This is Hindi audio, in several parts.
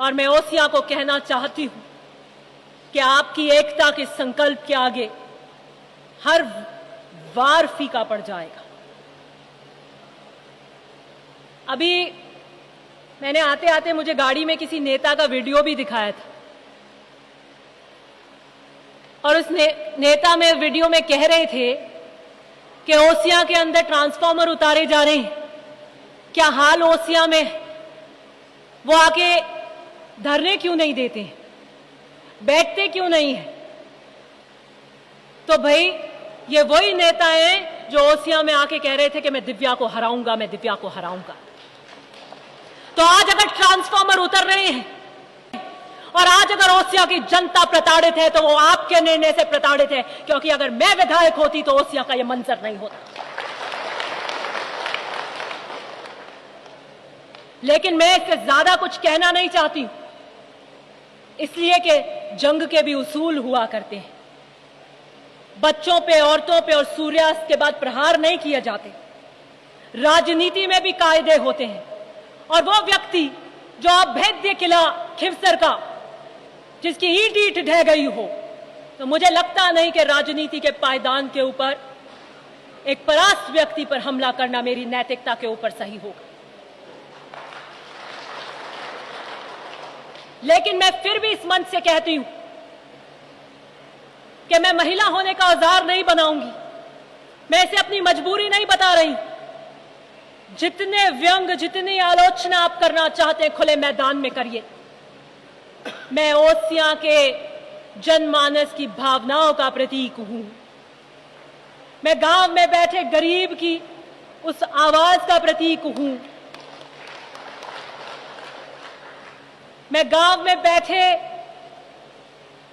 और मैं ओसियां को कहना चाहती हूं कि आपकी एकता के संकल्प के आगे हर वार फीका पड़ जाएगा। अभी मैंने आते आते मुझे गाड़ी में किसी नेता का वीडियो भी दिखाया था और उस नेता में वीडियो में कह रहे थे कि ओसियां के अंदर ट्रांसफार्मर उतारे जा रहे हैं। क्या हाल ओसियां में, वो आके धरने क्यों नहीं देते, बैठते क्यों नहीं है? तो भाई ये वही नेता हैं जो ओसियां में आके कह रहे थे कि मैं दिव्या को हराऊंगा, मैं दिव्या को हराऊंगा। तो आज अगर ट्रांसफार्मर उतर रहे हैं और आज अगर ओसियां की जनता प्रताड़ित है तो वो आपके निर्णय से प्रताड़ित है, क्योंकि अगर मैं विधायक होती तो ओसियां का ये मंजर नहीं होता। लेकिन मैं इससे ज्यादा कुछ कहना नहीं चाहती, इसलिए कि जंग के भी उसूल हुआ करते हैं। बच्चों पे, औरतों पे और सूर्यास्त के बाद प्रहार नहीं किए जाते। राजनीति में भी कायदे होते हैं। और वो व्यक्ति जो अभेद्य किला खिवसर का, जिसकी ईंट ईंट ढह गई हो, तो मुझे लगता नहीं कि राजनीति के पायदान के ऊपर एक परास्त व्यक्ति पर हमला करना मेरी नैतिकता के ऊपर सही होगा। लेकिन मैं फिर भी इस मंच से कहती हूं कि मैं महिला होने का औजार नहीं बनाऊंगी। मैं इसे अपनी मजबूरी नहीं बता रही। जितने व्यंग, जितनी आलोचना आप करना चाहते हैं खुले मैदान में करिए। मैं ओसियां के जनमानस की भावनाओं का प्रतीक हूं। मैं गांव में बैठे गरीब की उस आवाज का प्रतीक हूं। मैं गांव में बैठे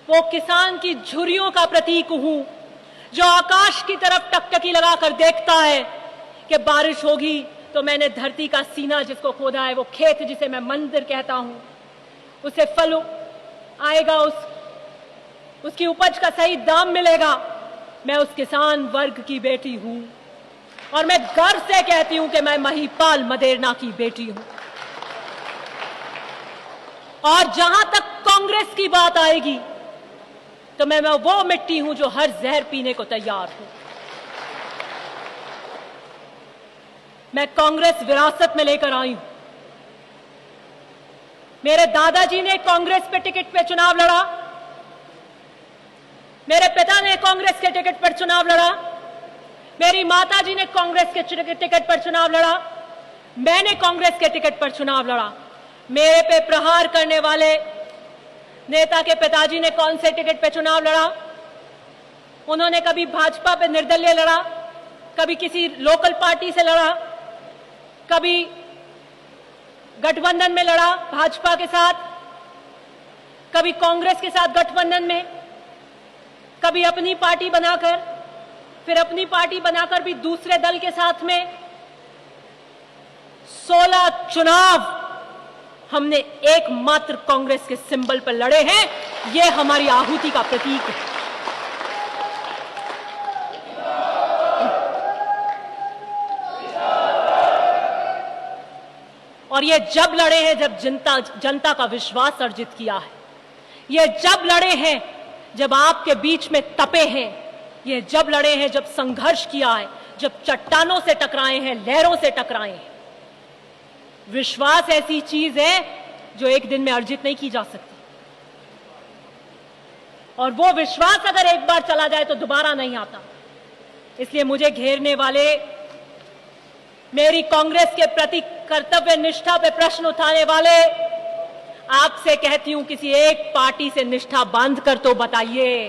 वो किसान की झुर्रियों का प्रतीक हूं जो आकाश की तरफ टकटकी लगाकर देखता है कि बारिश होगी तो मैंने धरती का सीना जिसको खोदा है, वो खेत जिसे मैं मंदिर कहता हूं, उसे फल आएगा, उसकी उपज का सही दाम मिलेगा। मैं उस किसान वर्ग की बेटी हूं और मैं गर्व से कहती हूं कि मैं महिपाल मदेरना की बेटी हूं। और जहां तक कांग्रेस की बात आएगी तो मैं वो मिट्टी हूं जो हर जहर पीने को तैयार हूं। मैं कांग्रेस विरासत में लेकर आई हूं। मेरे दादाजी ने कांग्रेस पे टिकट पे चुनाव लड़ा, मेरे पिता ने कांग्रेस के टिकट पर चुनाव लड़ा, मेरी माताजी ने कांग्रेस के टिकट पर चुनाव लड़ा, मैंने कांग्रेस के टिकट पर चुनाव लड़ा। मेरे पे प्रहार करने वाले नेता के पिताजी ने कौन से टिकट पे चुनाव लड़ा? उन्होंने कभी भाजपा पे निर्दलीय लड़ा, कभी किसी लोकल पार्टी से लड़ा, कभी गठबंधन में लड़ा भाजपा के साथ, कभी कांग्रेस के साथ गठबंधन में, कभी अपनी पार्टी बनाकर, फिर अपनी पार्टी बनाकर भी दूसरे दल के साथ में। 16 चुनाव हमने एकमात्र कांग्रेस के सिंबल पर लड़े हैं। यह हमारी आहुति का प्रतीक है। और ये जब लड़े हैं जब जनता का विश्वास अर्जित किया है। ये जब लड़े हैं जब आपके बीच में तपे हैं। ये जब लड़े हैं जब संघर्ष किया है, जब चट्टानों से टकराए हैं, लहरों से टकराए हैं। विश्वास ऐसी चीज है जो एक दिन में अर्जित नहीं की जा सकती। और वो विश्वास अगर एक बार चला जाए तो दोबारा नहीं आता। इसलिए मुझे घेरने वाले, मेरी कांग्रेस के प्रति कर्तव्य निष्ठा पे प्रश्न उठाने वाले, आपसे कहती हूं किसी एक पार्टी से निष्ठा बांध कर तो बताइए।